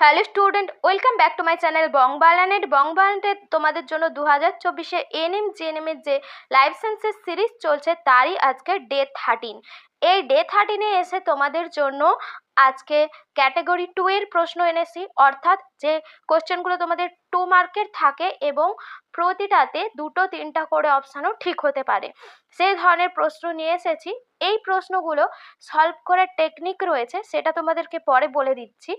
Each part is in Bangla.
Hello student, welcome back to my channel বংবালানেটে তোমাদের জন্য 2024-এ এনএম জিএনএম এর যে লাইফ সায়েন্সের সিরিজ চলছে তারই আজকে ডে 13। এই ডে 13-এ এসে তোমাদের জন্য আজকে ক্যাটাগরি 2 এর প্রশ্ন এনেছি, অর্থাৎ যে কোশ্চেনগুলো তোমাদের 2 মার্কের থাকে এবং প্রতিটাতে 2-3টা করে অপশানও ঠিক হতে পারে, সেই ধরনের প্রশ্ন নিয়ে এসেছি। এই প্রশ্নগুলো সলভ করার টেকনিক রয়েছে, সেটা তোমাদেরকে পরে বলে দিচ্ছি।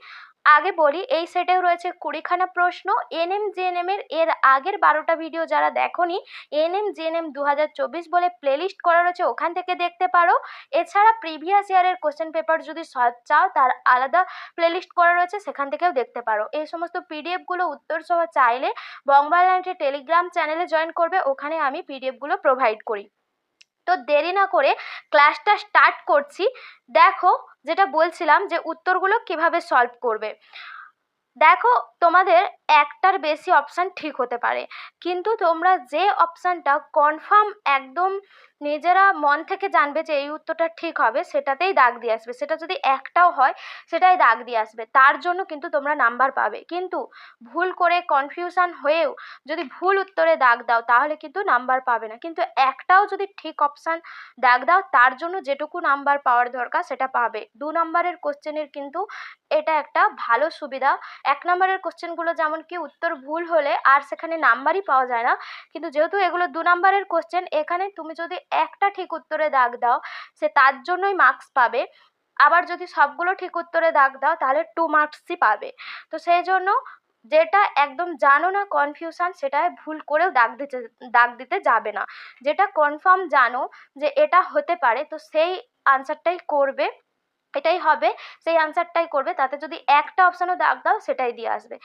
আগে বলি, এই সেটেও রয়েছে 20খানা প্রশ্ন। এনএম জিএনএম এর আগের 12টা ভিডিও যারা দেখোনি, এনএম জিএনএম 2024 বলে প্লেলিস্ট করা রয়েছে, ওখান থেকে দেখতে পারো। এছাড়া প্রিভিয়াস ইয়ারের কোশ্চেন পেপার যদি সলভ চাও তার আলাদা প্লেলিস্ট করা রয়েছে, সেখান থেকেও দেখতে পারো। এই সমস্ত পিডিএফগুলো উত্তর সহ চাইলে বংবালানেটের টেলিগ্রাম চ্যানেলে জয়েন করবে, ওখানে আমি পিডিএফগুলো প্রোভাইড করি। তো দেরি না করে ক্লাসটা স্টার্ট করছি। দেখো, যেটা বলছিলাম যে উত্তরগুলো কিভাবে সলভ করবে। দেখো, তোমাদের একটার বেশি অপশান ঠিক হতে পারে, কিন্তু তোমরা যে অপশানটা কনফার্ম একদম নিজেরা মন থেকে জানবে যে এই উত্তরটা ঠিক হবে, সেটাতেই দাগ দিয়ে আসবে। সেটা যদি একটাও হয় সেটাই দাগ দিয়ে আসবে, তার জন্য কিন্তু তোমরা নাম্বার পাবে। কিন্তু ভুল করে কনফিউশন হয়েও যদি ভুল উত্তরে দাগ দাও তাহলে কিন্তু নাম্বার পাবে না। কিন্তু একটাও যদি ঠিক অপশান দাগ দাও, তার জন্য যেটুকু নাম্বার পাওয়ার দরকার সেটা পাবে। 2 নম্বরের কোশ্চেনের কিন্তু এটা একটা ভালো সুবিধা। 1 নম্বরের কোশ্চেনগুলো যেমন কি উত্তর ভুল হলে আর সেখানে নাম্বারই পাওয়া যায় না, কিন্তু যেহেতু এগুলো 2 নম্বরের কোশ্চেন, এখানে তুমি যদি একটা ঠিক উত্তরে দাগ দাও সে তার জন্যই মার্কস পাবে। আবার যদি সবগুলো ঠিক উত্তরে দাগ দাও তাহলে 2 মার্কসই পাবে। তো সেই জন্য যেটা একদম জানো না কনফিউশন, সেটায় ভুল করেও দাগ দিতে যাবে না। যেটা কনফার্ম জানো যে এটা হতে পারে, তো সেই আনসারটাই করবে, এটাই হবে, সেই আনসারটাই করবে। তাতে যদি একটা অপশানও দাগ দাও সেটাই দিয়ে আসবে।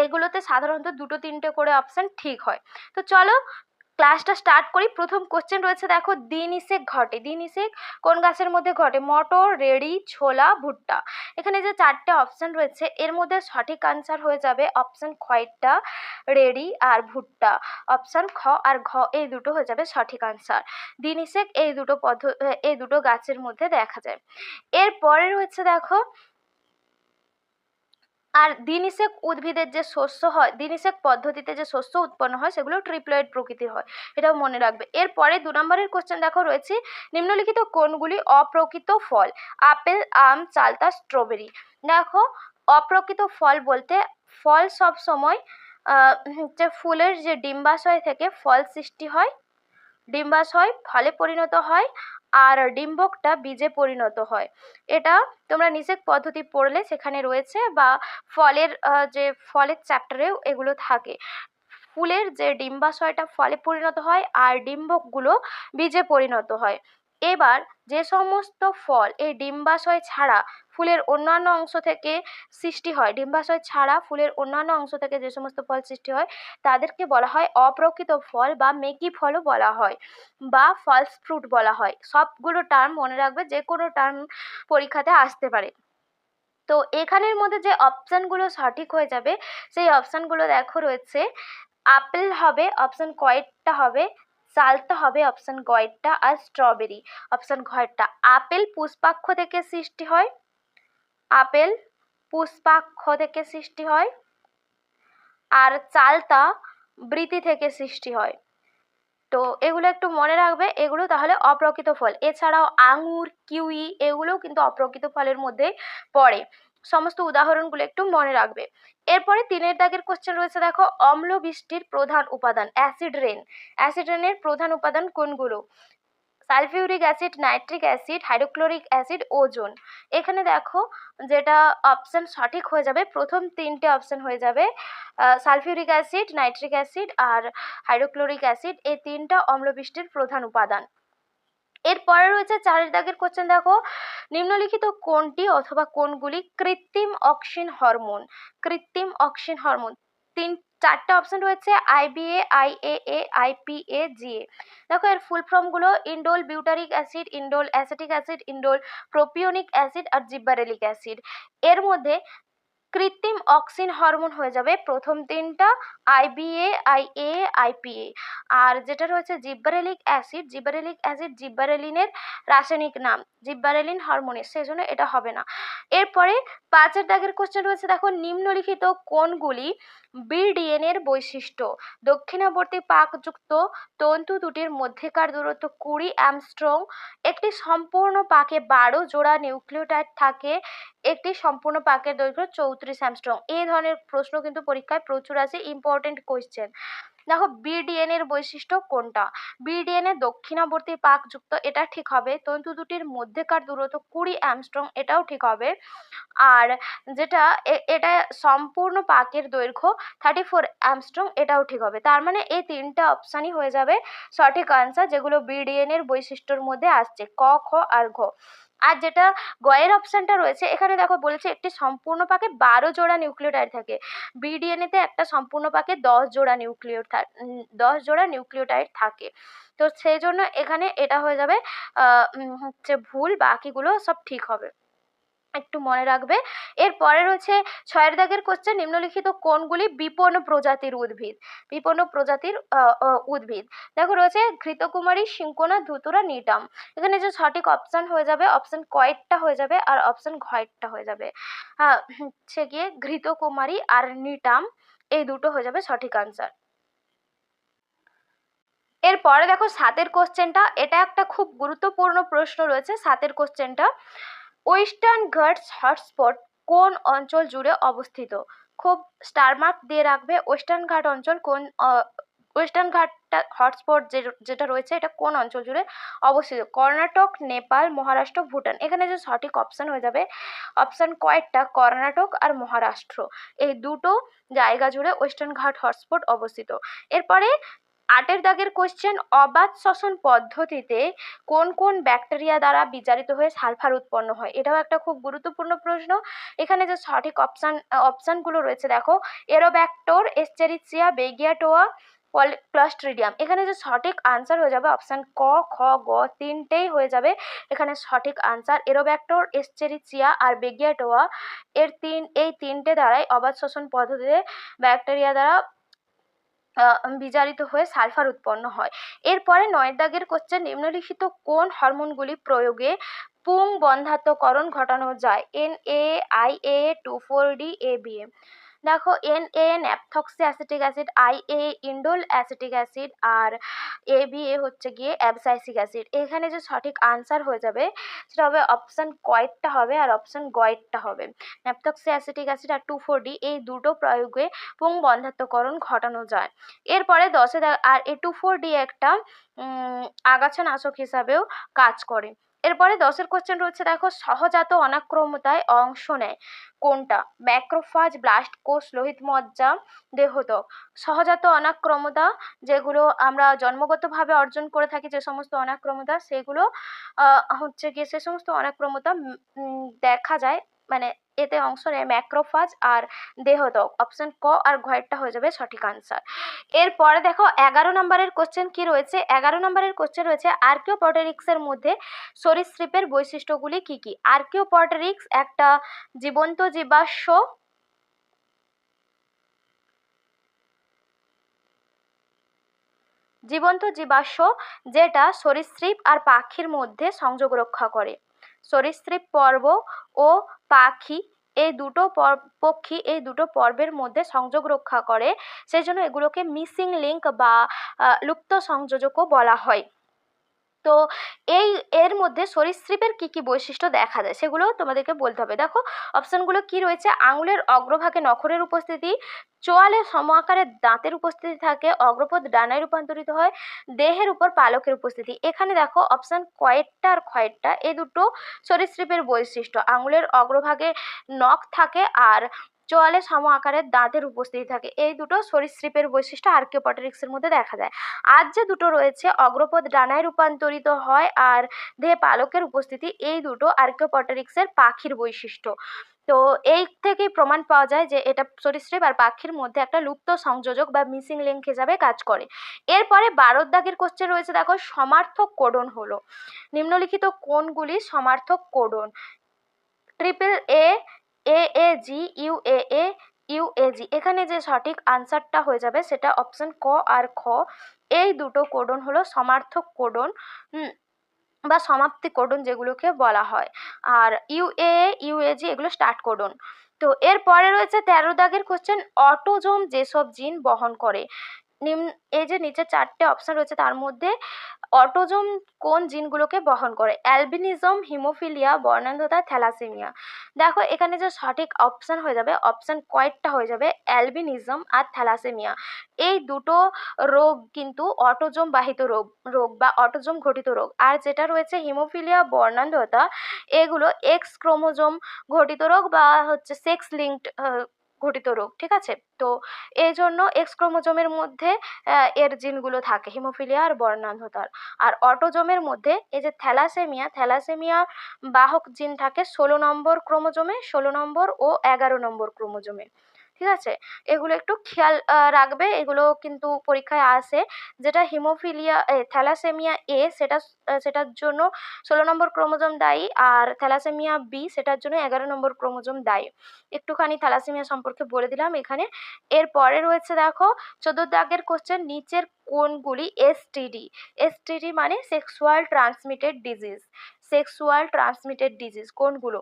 এগুলোতে সাধারণত 2-3টে করে অপশান ঠিক হয়। তো চলো ক্লাসটা স্টার্ট করি। প্রথম কোশ্চেন রয়েছে, দেখো, দিনিশেক ঘটে। দিনিশেক কোন গাছের মধ্যে ঘটে? মটর, রেড়ি, ছোলা, ভুট্টা। এখানে যে 4টে অপশান রয়েছে এর মধ্যে সঠিক আনসার হয়ে যাবে অপশান খয়েরটা, রেড়ি আর ভুট্টা। অপশান খ আর ঘ এই দুটো হয়ে যাবে সঠিক আনসার। দিনিশেক এই দুটো গাছের মধ্যে দেখা যায়। এরপরে রয়েছে, দেখো, আর দিনিশেক উদ্ভিদের যে শস্য হয়, দিনিশেক পদ্ধতিতে যে শস্য উৎপন্ন হয় সেগুলো ট্রিপ্লয়েড প্রকৃতির হয়, এটাও মনে রাখবে। এরপরে 2 নম্বরের কোশ্চেন দেখো রয়েছে, নিম্নলিখিত কোনগুলি অপ্রকৃত ফল? আপেল, আম, চালতা, স্ট্রবেরি। দেখো, অপ্রকৃত ফল বলতে ফল সব সময় যে ফুলের যে ডিম্বাশয় থেকে ফল সৃষ্টি হয়, ডিম্বাশয় ফলে পরিণত হয় আর ডিম্বকটা বীজে পরিণত হয়। এটা তোমরা নিষেক পদ্ধতি পড়লে সেখানে রয়েছে, বা যে ফলের চ্যাপ্টারেও এগুলো থাকে। ফুলের যে ডিম্বাশয়টা ফলে পরিণত হয় আর ডিম্বকগুলো বীজে পরিণত হয়। এবার যে সমস্ত ফল এই ডিম্বাশয় ছাড়া ফুলের অন্যান্য অংশ থেকে সৃষ্টি হয়, ডিম্বাশয় ছাড়া ফুলের অন্যান্য অংশ থেকে যে সমস্ত ফল সৃষ্টি হয় তাদেরকে বলা হয় অপ্রকৃত ফল, বা মেকি ফলও বলা হয়, বা ফলস ফ্রুট বলা হয়। সবগুলো টার্ম মনে রাখবে, যে কোনো টার্ম পরীক্ষাতে আসতে পারে। তো এখানের মধ্যে যে অপশানগুলো সঠিক হয়ে যাবে সেই অপশানগুলো দেখো রয়েছে, আপেল হবে অপশান কয়েরটা, হবে চালতা হবে অপশান গয়েরটা, আর স্ট্রবেরি অপশান ঘয়েরটা। আপেল পুষ্পাক্ষ থেকে সৃষ্টি হয়, আপেল পুষ্পাক্ষ থেকে সৃষ্টি হয়, আর চালতা বৃতি থেকে সৃষ্টি হয়। তো এগুলো একটু মনে রাখবে, এগুলো তাহলে অপ্রকৃত ফল। এছাড়াও আঙুর, কিউই এগুলোও কিন্তু অপ্রকৃত ফলের মধ্যে পড়ে। সমস্ত উদাহরণগুলো একটু মনে রাখবে। এরপরে 3 দাগের কোশ্চেন রয়েছে, দেখো, অম্ল বৃষ্টির প্রধান উপাদান? Acid rain. অ্যাসিড রেনের প্রধান উপাদান কোনগুলো? Sulphuric acid, nitric acid, hydrochloric acid, ozone. এখানে দেখো, যেটা অপশান সঠিক হয়ে যাবে, প্রথম 3টে অপশান হয়ে যাবে সালফিউরিক অ্যাসিড, নাইট্রিক অ্যাসিড আর হাইড্রোক্লোরিক অ্যাসিড। এই 3টা অম্লবৃষ্টির প্রধান উপাদান। এরপরে রয়েছে 4 দাগের কোশ্চেন, দেখো, নিম্নলিখিত কোনটি অথবা কোনগুলি কৃত্রিম অক্সিন হরমোন? কৃত্রিম অক্সিন হরমোন। 4টে অপশন রয়েছে, আইবিএ, আইএএ, আইপিএ, জিএ। দেখো, এর ফুল ফর্মগুলো indole butyric acid, indole acetic acid, indole propionic acid আর জিব্বারেলিক অ্যাসিড। এর মধ্যে কৃত্রিম অক্সিন হরমোন হয়ে যাবে প্রথম তিনটা IBA, IA, IPA। আর যেটা রয়েছে জিব্বারেলিক অ্যাসিড, জিব্বারেলিনের রাসায়নিক নাম জিব্বারেলিন হরমোনের, সেই জন্য এটা হবে না। এরপরে 5-এর দাগের কোশ্চেন রয়েছে, দেখো নিম্নলিখিত কোনগুলি BDN এর বৈশিষ্ট্য? দক্ষিণাবর্তী পাকযুক্ত তন্তু দুটির মধ্যেকার দূরত্ব 20 অ্যাংস্ট্রম, একটি সম্পূর্ণ পাকে 12 জোড়া নিউক্লিওটাইড থাকে, একটি সম্পূর্ণ পাকের দৈর্ঘ্য 34 অ্যাংস্ট্রম। এই ধরনের প্রশ্ন কিন্তু পরীক্ষায় প্রচুর আছে, ইম্পর্টেন্ট কোয়েশ্চেন। দেখো BDN এর বৈশিষ্ট্য কোনটা? BDN এর দক্ষিণাবর্তী পাকযুক্ত, এটা ঠিক হবে। তন্তু দুটির মধ্যেকার দূরত্ব 20 অ্যাংস্ট্রম, এটাও ঠিক হবে। আর যেটা এটা সম্পূর্ণ পাকের দৈর্ঘ্য 34 অ্যাংস্ট্রম, এটাও ঠিক হবে। তার মানে এই তিনটা অপশানই হয়ে যাবে সঠিক আনসার, যেগুলো BDN এর বৈশিষ্ট্যর মধ্যে আসছে, ক, খ আর ঘ। আর যেটা গয়ের অপশানটা রয়েছে, এখানে দেখো বলেছে একটি সম্পূর্ণ পাকে 12 জোড়া নিউক্লিওটাইড থাকে, BDN তে একটা সম্পূর্ণ পাকে 10 জোড়া নিউক্লিওটাইড থাকে। তো সেই জন্য এখানে এটা হয়ে যাবে হচ্ছে ভুল, বাকিগুলো সব ঠিক হবে, একটু মনে রাখবে। এরপরে রয়েছে 6-এর দাগের কোশ্চেন, নিম্নলিখিত কোনগুলি বিপন্ন প্রজাতির উদ্ভিদ? বিপন্ন প্রজাতির উদ্ভিদ দেখো রয়েছে ঘৃতকুমারী, সিংকোনা, ধুতুরা, নিটাম। এখানে যে সঠিক অপশন হয়ে যাবে, অপশন কয়েকটা হয়ে যাবে আর অপশন ঘয়েরটা হয়ে যাবে। হচ্ছে গিয়ে ঘৃতকুমারী আর নিটাম, এই দুটো হয়ে যাবে সঠিক আনসার। এরপরে দেখো 7-এর কোশ্চেনটা, এটা একটা খুব গুরুত্বপূর্ণ প্রশ্ন রয়েছে 7-এর কোশ্চেনটা। ওয়েস্টার্ন ঘাটস হটস্পট কোন অঞ্চল জুড়ে অবস্থিত? খুব স্টার মার্ক দিয়ে রাখবে, ওয়েস্টার্ন ঘাট অঞ্চল কোন, ওয়েস্টার্ন ঘাটটা হটস্পট যেটা রয়েছে এটা কোন অঞ্চল জুড়ে অবস্থিত? কর্ণাটক, নেপাল, মহারাষ্ট্র, ভুটান। এখানে যে সঠিক অপশন হয়ে যাবে অপশন কয়েকটা, কর্ণাটক আর মহারাষ্ট্র, এই দুটো জায়গা জুড়ে ওয়েস্টার্ন ঘাট হটস্পট অবস্থিত। এরপরে 8-এর দাগের কোশ্চেন, অবাধ শ্বসন পদ্ধতিতে কোন কোন ব্যাকটেরিয়া দ্বারা বিজারিত হয়ে সালফার উৎপন্ন হয়? এটাও একটা খুব গুরুত্বপূর্ণ প্রশ্ন। এখানে যে সঠিক অপশানগুলো রয়েছে দেখো, এরোব্যাক্টর, এস্চেরিচিয়া, বেগিয়াটোয়া, ক্লস্ট্রিডিয়াম। এখানে যে সঠিক আনসার হয়ে যাবে অপশান ক, খ, গ, তিনটেই হয়ে যাবে এখানে সঠিক আনসার। এরোব্যাক্টর, এস্চেরিচিয়া আর বেগিয়াটোয়া এই তিনটে দ্বারাই অবাধ শ্বসন পদ্ধতিতে ব্যাকটেরিয়া দ্বারা বিজারিত হয়ে সালফার উৎপন্ন হয়। এরপরে 9-এর দাগের কোশ্চেন, নিম্নলিখিত কোন হরমোনগুলি প্রয়োগে পুং বন্ধ্যাত্বকরণ ঘটানো যায়? NA, IA, 2,4-D, ABA। দেখো NA naphthoxy acetic acid, IA indole acetic acid আর ABA হচ্ছে গিয়ে অ্যাবসাইসিক অ্যাসিড। এখানে যে সঠিক আনসার হয়ে যাবে সেটা হবে অপশান কয়েরটা হবে আর অপশান গয়েরটা হবে। ন্যাপথক্সি অ্যাসিটিক অ্যাসিড আর 2,4-D এই দুটো প্রয়োগে পুং বন্ধ্যাত্বকরণ ঘটানো যায়। এরপরে 10-এ আর এই 2,4-D একটা আগাছানাশক হিসাবেও কাজ করে। এরপরে 10-এর কোশ্চেন রয়েছে দেখো, সহজাত অনাক্রম্যতায় অংশ নেয় কোনটা? ম্যাক্রোফাজ, ব্লাস্ট কোষ, লোহিত মজ্জা, দেহত্বক। সহজাত অনাক্রম্যতা যেগুলো আমরা জন্মগতভাবে অর্জন করে থাকি, যে সমস্ত অনাক্রম্যতা সেগুলো হচ্ছে গিয়ে সে সমস্ত অনাক্রম্যতা দেখা যায়, মানে এতে অংশ নেয় ম্যাক্রোফাজ আর দেহত্বক। অপশন ক আর ঘয়েরটা হয়ে যাবে সঠিক আনসার। এরপরে দেখো 11 নম্বরের কোশ্চেন কি রয়েছে, 11 নম্বরের কোশ্চেন রয়েছে আর্কিওপটেরিক্সের মধ্যে সরীসৃপের বৈশিষ্ট্যগুলি কি কি? আর্কিওপটেরিক্স একটা জীবন্ত জীবাশ্ম যেটা সরীসৃপ আর পাখির মধ্যে সংযোগ রক্ষা করে। সরীসৃপ পর্ব ও পাখি এই দুটো পর্বের মধ্যে সংযোগ রক্ষা করে, সেই জন্য এগুলোকে মিসিং লিঙ্ক বা লুপ্ত সংযোজকও বলা হয়। তো এর মধ্যে সরীসৃপের কি কি বৈশিষ্ট্য দেখা যায় সেগুলো তোমাদেরকে বলতে হবে। দেখো অপশনগুলো কি রয়েছে, আঙুলের অগ্রভাগে নখরের উপস্থিতি, চোয়ালে সম আকারের দাঁতের উপস্থিতি থাকে, অগ্রপদ ডানায় রূপান্তরিত হয়, দেহের উপর পালকের উপস্থিতি। এখানে দেখো অপশন কয়েরটা আর ক্ষয়েরটা এই দুটো সরীসৃপের বৈশিষ্ট্য, আঙুলের অগ্রভাগে নখ থাকে আর চোয়ালে সম আকারের দাঁতের উপস্থিতি থাকে, এই দুটো সরীসৃপের বৈশিষ্ট্য আর্কিওপটেরিক্সের মধ্যে দেখা যায়। আর যে দুটো রয়েছে, অগ্রপদ ডানায় রূপান্তরিত হয় আর দেহে পালকের উপস্থিতি, এই দুটো আর্কিওপটেরিক্সের পাখির বৈশিষ্ট্য। তো এই থেকেই প্রমাণ পাওয়া যায় যে এটা সরীসৃপ আর পাখির মধ্যে একটা লুপ্ত সংযোজক বা মিসিং লিঙ্ক হিসাবে কাজ করে। এরপরে 12 দাগের কোশ্চেন রয়েছে দেখো, সমার্থক কোডন হলো, নিম্নলিখিত কোনগুলি সমার্থক codon? AAA, AAG UAA UAG। এখানে যে সঠিক আনসারটা হয়ে যাবে সেটা অপশন ক আর খ। এই দুটো কোডন হলো সমার্থক কোডন বা সমাপ্তি কোডন যেগুলোকে বলা হয়। আর UAA UAG এগুলো স্টার্ট কোডন। তো এরপরে রয়েছে 13 দাগের কোশ্চেন, অটোজোম যেসব জিন বহন করে। এই যে নিচে 4টে অপশন রয়েছে তার মধ্যে অটোজোম কোন জিনগুলোকে বহন করে? অ্যালবিনিজম, হিমোফিলিয়া, বর্ণান্ধতা, থ্যালাসেমিয়া। দেখো এখানে যে সঠিক অপশন হয়ে যাবে অপশন কয়েকটা হয়ে যাবে অ্যালবিনিজম আর থ্যালাসেমিয়া। এই দুটো রোগ কিন্তু অটোজোম বাহিত রোগ রোগ বা অটোজোম ঘটিত রোগ। আর যেটা রয়েছে হিমোফিলিয়া, বর্ণান্ধতা, এগুলো এক্স ক্রোমোজোম ঘটিত রোগ বা হচ্ছে সেক্স লিঙ্কড ঘটিত রোগ। ঠিক আছে, তো এই জন্য এক্স ক্রোমোজোমের মধ্যে এর জিনগুলো থাকে হিমোফিলিয়া আর বর্ণান্ধতার। আর অটোজোমের মধ্যে এই যে থ্যালাসেমিয়া বাহক জিন থাকে 16 নম্বর ক্রোমোজোমে, 16 নম্বর ও 11 নম্বর ক্রোমোজোমে। ঠিক আছে, এগুলো একটু খেয়াল রাখবে, এগুলো কিন্তু পরীক্ষায় আসে। যেটা হিমোফিলিয়া থ্যালাসেমিয়া এ সেটার জন্য 16 নম্বর ক্রোমোজোম দায়ী, আর থ্যালাসেমিয়া বি সেটার জন্য 11 নম্বর ক্রোমোজোম দায়ী। একটুখানি থ্যালাসেমিয়া সম্পর্কে বলে দিলাম এখানে। এরপরে রয়েছে দেখো 14 দাগের কোশ্চেন, নিচের কোনগুলি এসটিডি মানে সেক্সুয়াল ট্রান্সমিটেড ডিজিজ কোনগুলো?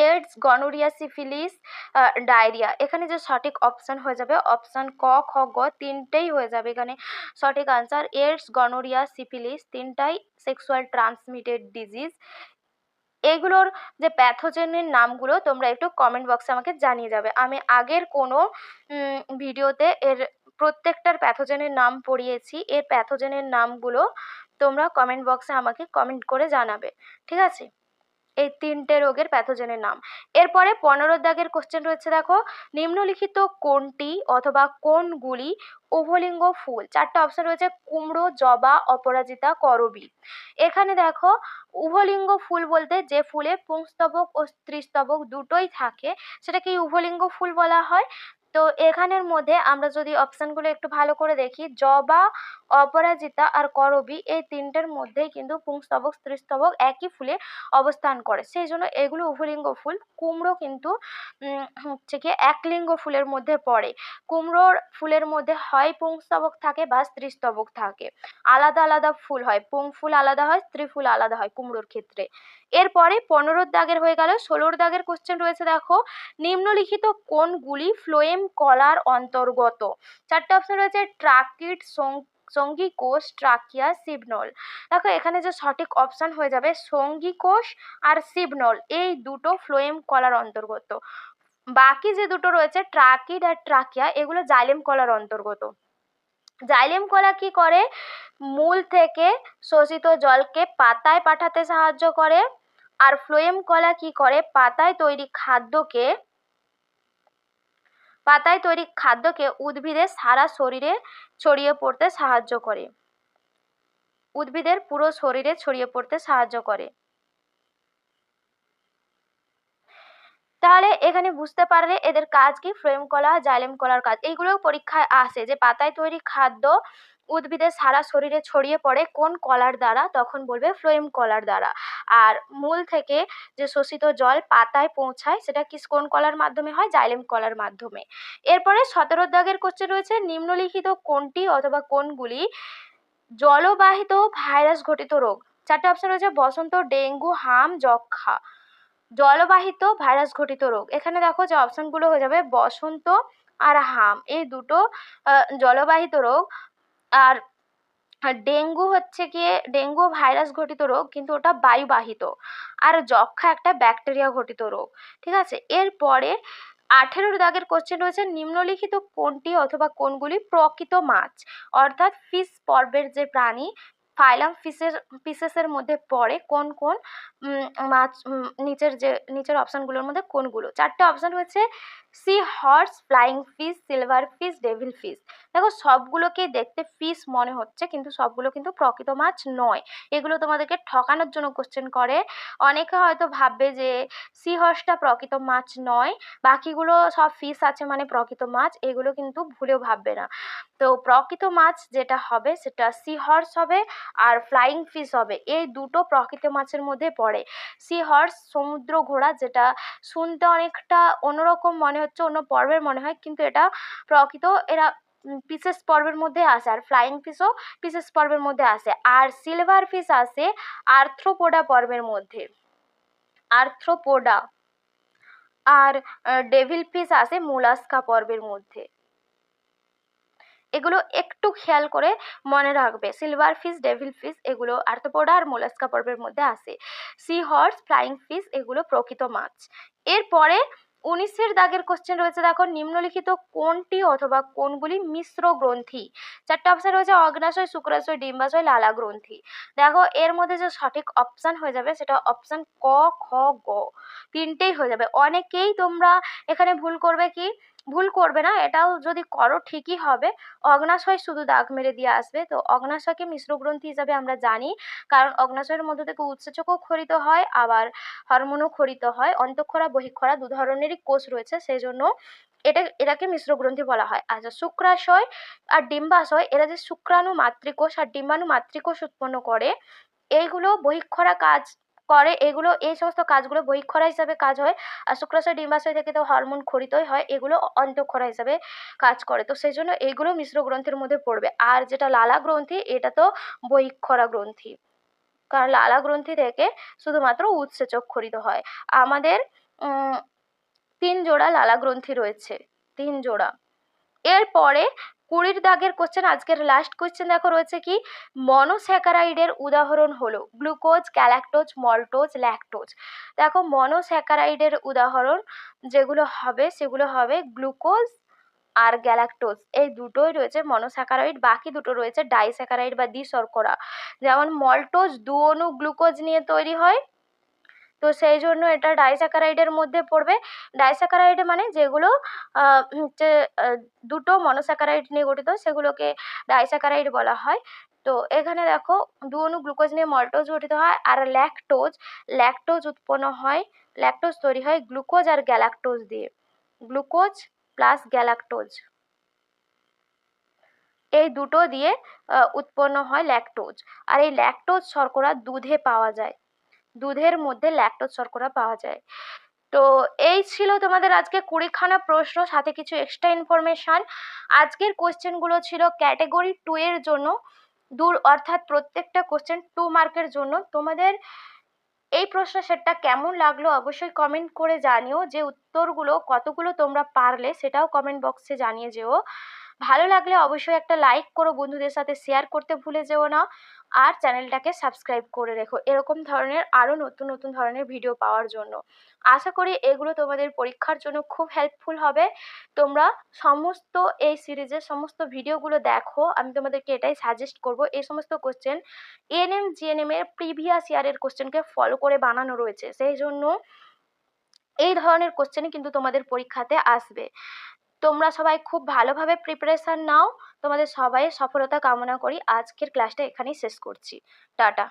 AIDS, gonorrhoea, syphilis, diarrhoea. এখানে যে সঠিক অপশন হয়ে যাবে অপশন ক খ গ তিনটেই হয়ে যাবে এখানে সঠিক আনসার। এইডস, গনোরিয়া, সিফিলিস তিনটাই সেক্সুয়াল ট্রান্সমিটেড ডিজিজ। এইগুলোর যে প্যাথোজেনের নামগুলো তোমরা একটু কমেন্ট বক্সে আমাকে জানিয়ে যাবে। আমি আগের কোনো ভিডিওতে এর প্রত্যেকটার প্যাথোজেনের নাম পড়িয়েছি, এর প্যাথোজেনের নামগুলো তোমরা কমেন্ট বক্সে আমাকে কমেন্ট করে জানাবে। ঠিক আছে, এই তিনটে রোগের প্যাথোজেনের নাম। এরপরে 15 দাগের কোশ্চেন রয়েছে দেখো, নিম্নলিখিত কোনটি অথবা কোনগুলি উভলিঙ্গ ফুল? 4টে অপশন রয়েছে, কুমড়ো, জবা, অপরাজিতা, করবী। এখানে দেখো উভলিঙ্গ ফুল বলতে যে ফুলে পুংস্তবক ও স্ত্রীস্তবক দুটোই থাকে সেটাকে উভলিঙ্গ ফুল বলা হয়। তো এখানের মধ্যে আমরা যদি অপশনগুলো একটু ভালো করে দেখি, জবা, অপরাজিতা আর করবী এই তিনটের মধ্যেই কিন্তু পুংস্তবক স্ত্রীস্তবক একই ফুলে অবস্থান করে, সেই জন্য এগুলো উভলিঙ্গ ফুল। কুমড়ো কিন্তু হচ্ছে কি একলিঙ্গ ফুলের মধ্যে পড়ে। কুমড়োর ফুলের মধ্যে হয় পুংস্তবক থাকে বা স্ত্রীস্তবক থাকে, আলাদা আলাদা ফুল হয়, পুং ফুল আলাদা হয়, স্ত্রী ফুল আলাদা হয় কুমড়োর ক্ষেত্রে। এরপরে 15 দাগের হয়ে গেল। 16 দাগের কোশ্চেন রয়েছে দেখো, নিম্নলিখিত কোনগুলি ফ্লোয়েম কলার অন্তর্গত? 4টে অপশন রয়েছে, ট্রাকিড, সঙ্গী কোষ, ট্রাকিয়া, সিবনল। দেখো এখানে যে সঠিক অপশন হয়ে যাবে সঙ্গী কোষ আর সিবনল, এই দুটো ফ্লোয়েম কলার অন্তর্গত। বাকি যে দুটো রয়েছে ট্রাকিড আর ট্রাকিয়া এগুলো জাইলেম কলার অন্তর্গত। জাইলেম কলা কি করে? মূল থেকে শোষিত জলকে পাতায় পাঠাতে সাহায্য করে। আর ফ্লোয়েম কলা কি করে? পাতায় তৈরি খাদ্যকে উদ্ভিদের সারা শরীরে ছড়িয়ে পড়তে সাহায্য করে, উদ্ভিদের পুরো শরীরে ছড়িয়ে পড়তে সাহায্য করে। তাহলে এখানে বুঝতে পারলে এদের কাজ কি, ফ্লোয়েম কলা, জাইলেম কলার কাজ। এইগুলো পরীক্ষায় আসে যে পাতায় তৈরি খাদ্য উদ্ভিদের সারা শরীরে ছড়িয়ে পড়ে কোন কলার দ্বারা, তখন বলবে ফ্লোয়েম কলার দ্বারা। আর মূল থেকে যে শোষিত জল পাতায় পৌঁছায় সেটা কি কোন কলার মাধ্যমে হয়? জাইলেম কলার মাধ্যমে। এরপরে 17 দাগের কোশ্চেন রয়েছে, নিম্নলিখিত কোনটি অথবা কোনগুলি জলবাহিত ভাইরাস ঘটিত রোগ? 4টে অপশন রয়েছে, বসন্ত, ডেঙ্গু, হাম, যক্ষা। জলবাহিত ভাইরাস ঘটিত রোগ, এখানে দেখো যে অপশনগুলো হয়ে যাবে বসন্ত আর হাম, এই দুটো জলবাহিত রোগ। আর ডেঙ্গু হচ্ছে গিয়ে ডেঙ্গু ভাইরাস ঘটিত রোগ কিন্তু ওটা বায়ুবাহিত। আর যক্ষা একটা ব্যাকটেরিয়া ঘটিত রোগ। ঠিক আছে, এরপরে 18 দাগের কোশ্চেন রয়েছে, নিম্নলিখিত কোনটি অথবা কোনগুলি প্রকৃত মাছ? অর্থাৎ ফিশ পর্বের যে প্রাণী ফাইলাম ফিশেসের মধ্যে পড়ে কোন কোন মাছ, নিচের অপশনগুলোর মধ্যে কোনগুলো? 4টে অপশন রয়েছে, sea horse, flying fish, silver fish, devil fish. দেখো সবগুলোকে দেখতে ফিশ মনে হচ্ছে, কিন্তু সবগুলো কিন্তু প্রকৃত মাছ নয়। এগুলো তোমাদেরকে ঠকানোর জন্য কোশ্চেন করে। অনেকে হয়তো ভাববে যে সি হর্সটা প্রকৃত মাছ নয়, বাকিগুলো সব ফিশ আছে মানে প্রকৃত মাছ, এগুলো কিন্তু ভুলেও ভাববে না। তো প্রকৃত মাছ যেটা হবে সেটা সি হর্স হবে আর ফ্লাইং ফিশ হবে, এই দুটো প্রকৃত মাছের মধ্যে পড়ে। সি হর্স সমুদ্র ঘোড়া, যেটা শুনতে অনেকটা অন্যরকম মনে হচ্ছে, অন্য পর্বের মনে হয়, কিন্তু এটা প্রকৃত এরা পিসেস পর্বের মধ্যে আসে। আর ফ্লাইং ফিশও পিসেস পর্বের মধ্যে আসে। আর সিলভার ফিশ আসে আর্থ্রোপোডা পর্বের মধ্যে, আর্থ্রোপোডা। আর ডেভিল ফিশ আসে মোলাস্কা পর্বের মধ্যে। এগুলো একটু খেয়াল করে মনে রাখবে, সিলভার ফিশ, ডেভিল ফিশ এগুলো আর্থ্রোপোডা আর মোলাস্কা পর্বের মধ্যে আসে। সি হর্স, ফ্লাইং ফিশ এগুলো প্রকৃত মাছ। এরপরে 19-এর দাগের কোশ্চেন রয়েছে, দেখো নিম্নলিখিত কোনটি অথবা কোনগুলি মিশ্র গ্রন্থি? চারটে অপশন রয়েছে, অগ্নাশয়, শুক্রাশয়, ডিম্বাশয়, লালা গ্রন্থি। দেখো এর মধ্যে যে সঠিক অপশন হয়ে যাবে সেটা অপশন ক, খ, গ, তিনটেই হয়ে যাবে। অনেকেই তোমরা এখানে ভুল করবে, কি ভুল করবে না, এটাও যদি করো ঠিকই হবে। অগ্নাশয় শুধু দাগ মেরে দিয়ে আসবে। তো অগ্নাশয়কে মিশ্র গ্রন্থি হিসাবে আমরা জানি, কারণ অগ্নাশয়ের মধ্য থেকে উৎসেচকও ক্ষরিত হয়, আবার হরমোনও ক্ষরিত হয়। অন্তঃক্ষরা বহিঃক্ষরা দু ধরনেরই কোষ রয়েছে, সেই জন্য এটাকে মিশ্র গ্রন্থি বলা হয়। আচ্ছা, শুক্রাশয় আর ডিম্বাশয়, এরা যে শুক্রাণু মাতৃকোষ আর ডিম্বাণু মাতৃকোষ উৎপন্ন করে, এইগুলো বহিঃক্ষরা কাজ করে। এগুলো এই সমস্ত কাজগুলো বহিঃক্ষরা হিসাবে কাজ হয়। আর শুক্রাশয় ডিম্বাশয় থেকে তো হরমোন ক্ষরিতই হয়, এগুলো অন্তঃক্ষরা হিসাবে কাজ করে। তো সেই জন্য এইগুলো মিশ্র গ্রন্থির মধ্যে পড়বে। আর যেটা লালা গ্রন্থি, এটা তো বহিঃক্ষরা গ্রন্থি, কারণ লালা গ্রন্থি থেকে শুধুমাত্র উৎসেচক ক্ষরিত হয়। আমাদের 3 জোড়া লালা গ্রন্থি রয়েছে, 3 জোড়া। এরপরে 20-এর দাগের কোশ্চেন, আজকের লাস্ট কোশ্চেন দেখো রয়েছে কি, মনোস্যাকারাইডের উদাহরণ হলো গ্লুকোজ, গ্যালাক্টোজ, মল্টোজ, ল্যাকটোজ। দেখো মনোস্যাকারাইডের উদাহরণ যেগুলো হবে সেগুলো হবে গ্লুকোজ আর গ্যালাক্টোজ, এই দুটোই রয়েছে মনোস্যাকারাইড। বাকি দুটো রয়েছে ডাইস্যাকারাইড বা দ্বিশর্করা। যেমন মল্টোজ 2 অণু গ্লুকোজ নিয়ে তৈরি হয়, তো সেই জন্য এটা ডাইস্যাকারাইডের মধ্যে পড়বে। ডাইস্যাকারাইড মানে যেগুলো হচ্ছে দুটো মনোস্যাকারাইড নিয়ে গঠিত, সেগুলোকে ডাইস্যাকারাইড বলা হয়। তো এখানে দেখো 2 অণু গ্লুকোজ নিয়ে মল্টোজ গঠিত হয়। আর ল্যাকটোজ, ল্যাকটোজ উৎপন্ন হয়, ল্যাকটোজ তৈরি হয় গ্লুকোজ আর গ্যালাক্টোজ দিয়ে, গ্লুকোজ প্লাস গ্যালাক্টোজ, এই দুটো দিয়ে উৎপন্ন হয় ল্যাকটোজ। আর এই ল্যাকটোজ শর্করা দুধে পাওয়া যায়, দুধের মধ্যে ল্যাকটোজ শর্করা পাওয়া যায়। তো এই ছিল তোমাদের আজকে 20খানা প্রশ্ন, সাথে কিছু এক্সট্রা ইনফরমেশন। আজকের কোশ্চেনগুলো ছিল ক্যাটাগরি 2 এর জন্য, অর্থাৎ প্রত্যেকটা কোশ্চেন 2 মার্কের জন্য। তোমাদের এই প্রশ্ন সেটটা কেমন লাগলো অবশ্যই কমেন্ট করে জানিও, যে উত্তরগুলো কতগুলো তোমরা পারলে সেটাও কমেন্ট বক্সে জানিয়ে যেও। ভালো লাগলে অবশ্যই একটা লাইক করো, বন্ধুদের সাথে শেয়ার করতে ভুলে যেও না। আর চ্যানেলটাকে সাবস্ক্রাইব করে রেখো এরকম ধরনের আরও নতুন নতুন ধরনের ভিডিও পাওয়ার জন্য। আশা করি এগুলো তোমাদের পরীক্ষার জন্য খুব হেল্পফুল হবে। তোমরা সমস্ত এই সিরিজের সমস্ত ভিডিওগুলো দেখো, আমি তোমাদেরকে এটাই সাজেস্ট করব। এই সমস্ত কোশ্চেন এএনএম জিএনএম এর প্রিভিয়াস ইয়ারের কোশ্চেনকে ফলো করে বানানো রয়েছে, সেই জন্য এই ধরনের কোশ্চেনই কিন্তু তোমাদের পরীক্ষাতে আসবে। তোমরা সবাই খুব ভালোভাবে প্রিপারেশন নাও, তোমাদের সবাই সফলতা কামনা করি। আজকের ক্লাসটা এখানেই শেষ করছি, টাটা।